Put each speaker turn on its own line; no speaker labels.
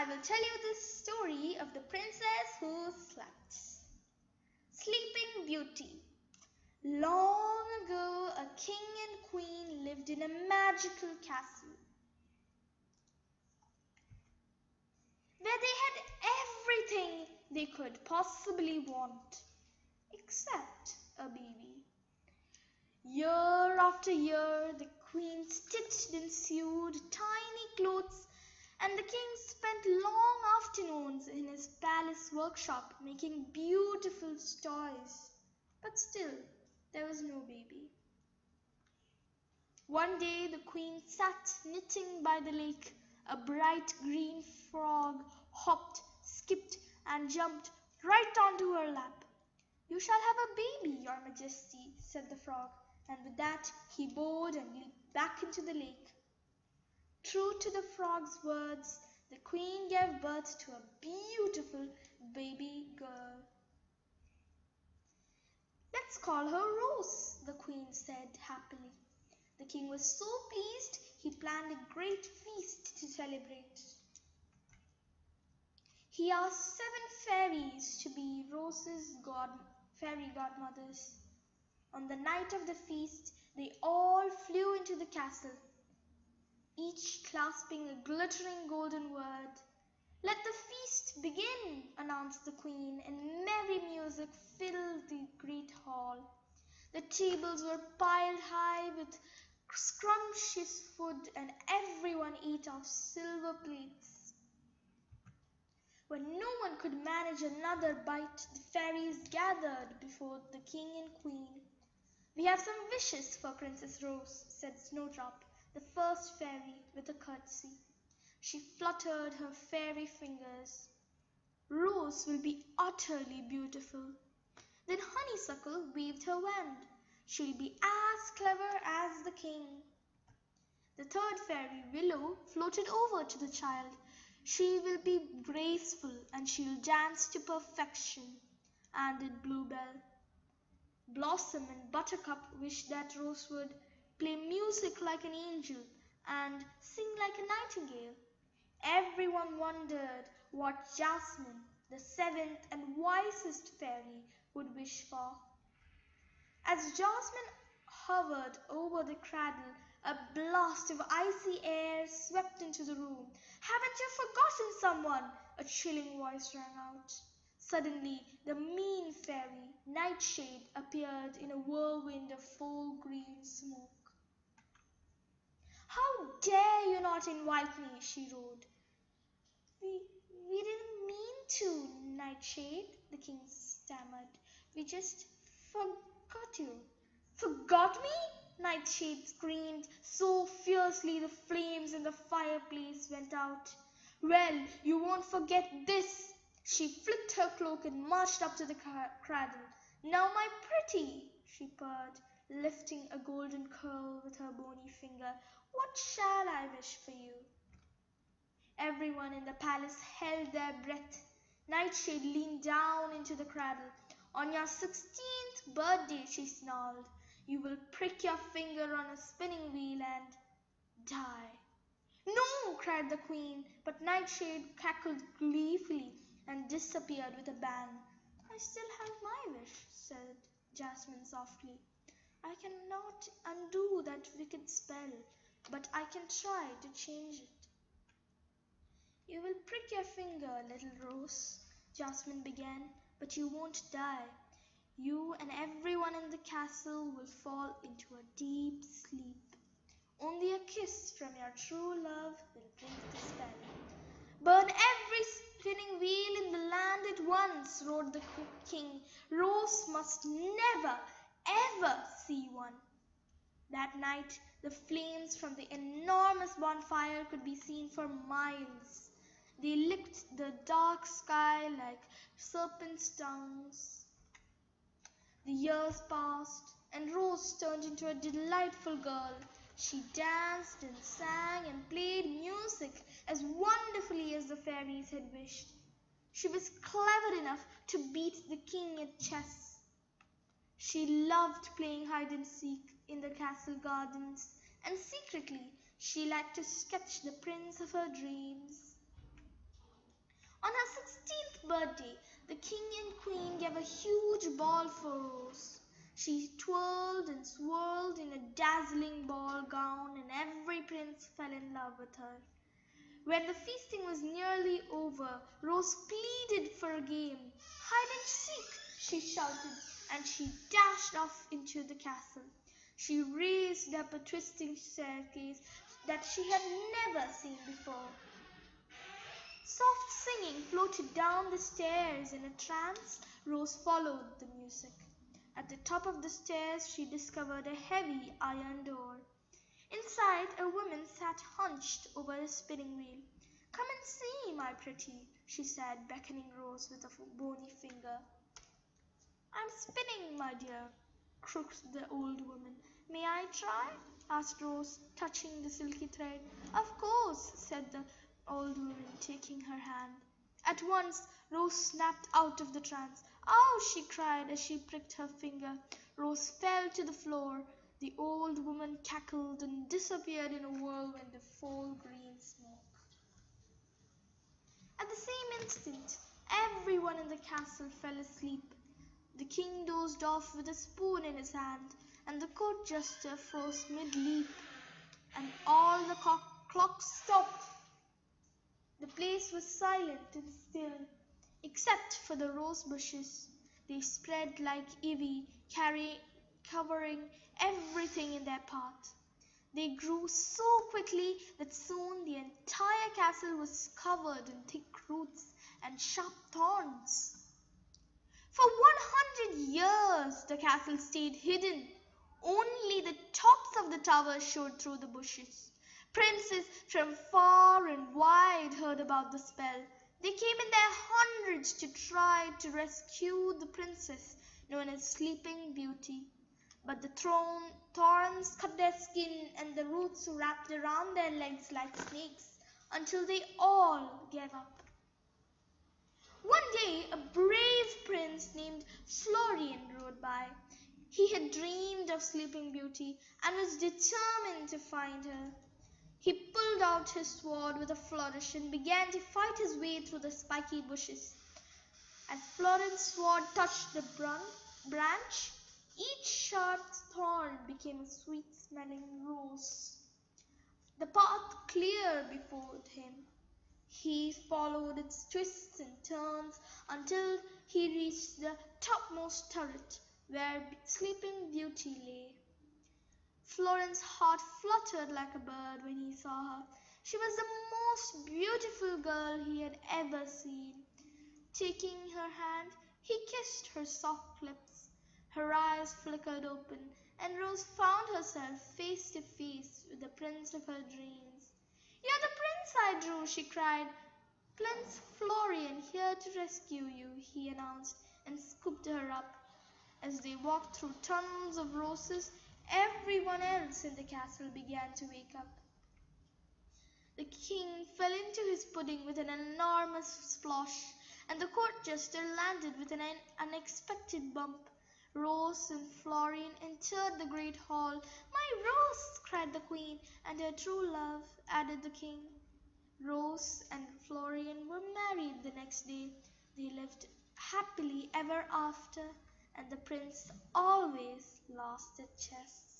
I will tell you the story of the princess who slept. Sleeping Beauty. Long ago, a king and queen lived in a magical castle where they had everything they could possibly want, except a baby. Year after year, the queen stitched and sewed tiny clothes, and the king spent long afternoons in his palace workshop making beautiful toys. But still, there was no baby. One day, the queen sat knitting by the lake. A bright green frog hopped, skipped, and jumped right onto her lap. "You shall have a baby, your majesty," said the frog, and with that he bowed and leaped back into the lake. True to the frog's words, the queen gave birth to a beautiful baby girl. "Let's call her Rose," the queen said happily. The king was so pleased he planned a great feast to celebrate. He asked 7 fairies to be Rose's fairy godmothers. On the night of the feast, they all flew into the castle, each clasping a glittering golden word. "Let the feast begin," announced the queen, and merry music filled the great hall. The tables were piled high with scrumptious food, and everyone ate off silver plates. When no one could manage another bite, the fairies gathered before the king and queen. "We have some wishes for Princess Rose," said Snowdrop, the first fairy, with a curtsy. She fluttered her fairy fingers. "Rose will be utterly beautiful." Then Honeysuckle waved her wand. "She'll be as clever as the king." The third fairy, Willow, floated over to the child. "She will be graceful and she'll dance to perfection," added Bluebell. Blossom and Buttercup wished that Rose would play music like an angel and sing like a nightingale. Everyone wondered what Jasmine, the 7th and wisest fairy, would wish for. As Jasmine hovered over the cradle, a blast of icy air swept into the room. "Haven't you forgotten someone?" a chilling voice rang out. Suddenly, the mean fairy, Nightshade, appeared in a whirlwind of full green smoke. "How dare you not invite me?" she roared. We didn't mean to, Nightshade," the king stammered. "We just forgot you." "Forgot me?" Nightshade screamed so fiercely the flames in the fireplace went out. "Well, you won't forget this." She flipped her cloak and marched up to the cradle. "Now, my pretty," she purred, lifting a golden curl with her bony finger, "what shall I wish for you?" Everyone in the palace held their breath. Nightshade leaned down into the cradle. "On your 16th birthday," she snarled, "you will prick your finger on a spinning wheel and die." "No!" cried the queen, but Nightshade cackled gleefully and disappeared with a bang. "I still have my wish," said Jasmine softly. "I cannot undo that wicked spell, but I can try to change it." "You will prick your finger, little Rose," Jasmine began, "but you won't die. You and everyone in the castle will fall into a deep sleep. Only a kiss from your true love will break the spell." "Burn every spinning wheel in the land at once," roared the king. "Rose must never, ever see one." That night, the flames from the enormous bonfire could be seen for miles. They licked the dark sky like serpents' tongues. The years passed, and Rose turned into a delightful girl. She danced and sang and played music as wonderfully as the fairies had wished. She was clever enough to beat the king at chess. She loved playing hide and seek in the castle gardens, and secretly she liked to sketch the prince of her dreams. On her 16th birthday, the king and queen gave a huge ball for Rose. She twirled and swirled in a dazzling ball gown, and every prince fell in love with her. When the feasting was nearly over, Rose pleaded for a game. Hide and seek, she shouted, and she dashed off into the castle. She raced up a twisting staircase that she had never seen before. Soft singing floated down the stairs. In a trance, Rose followed the music. At the top of the stairs, she discovered a heavy iron door. Inside, a woman sat hunched over a spinning wheel. Come and see, my pretty, she said, beckoning Rose with a bony finger. I'm spinning, my dear, croaked the old woman. May I try? Asked Rose, touching the silky thread. Of course, said the old woman, taking her hand. At once, Rose snapped out of the trance. Ow! She cried as she pricked her finger. Rose fell to the floor. The old woman cackled and disappeared in a whirlwind of foul green smoke. At the same instant, everyone in the castle fell asleep. The king dozed off with a spoon in his hand, and the court jester froze mid-leap, and all the clocks stopped. The place was silent and still, except for the rose bushes. They spread like ivy, covering everything in their path. They grew so quickly that soon the entire castle was covered in thick roots and sharp thorns. For 100 years the castle stayed hidden. Only the tops of the towers showed through the bushes. Princes from far and wide heard about the spell. They came in their hundreds to try to rescue the princess known as Sleeping Beauty. But the thorns cut their skin and the roots wrapped around their legs like snakes until they all gave up. One day, a brave prince named Florian rode by. He had dreamed of Sleeping Beauty and was determined to find her. He pulled out his sword with a flourish and began to fight his way through the spiky bushes. As Florian's sword touched the branch, each sharp thorn became a sweet-smelling rose. The path clear before him. He followed its twists and turns until he reached the topmost turret where Sleeping Beauty lay. Florian's heart fluttered like a bird when he saw her. She was the most beautiful girl he had ever seen. Taking her hand, he kissed her soft lips. Her eyes flickered open, and Rose found herself face to face with the prince of her dreams. You're the prince I drew, she cried. Prince Florian here to rescue you, he announced, and scooped her up. As they walked through tunnels of roses, everyone else in the castle began to wake up. The king fell into his pudding with an enormous splosh, and the court jester landed with an unexpected bump. Rose and Florian entered the great hall. My Rose, cried the queen, and her true love, added the king. Rose and Florian were married the next day. They lived happily ever after, and the prince always lost at chess.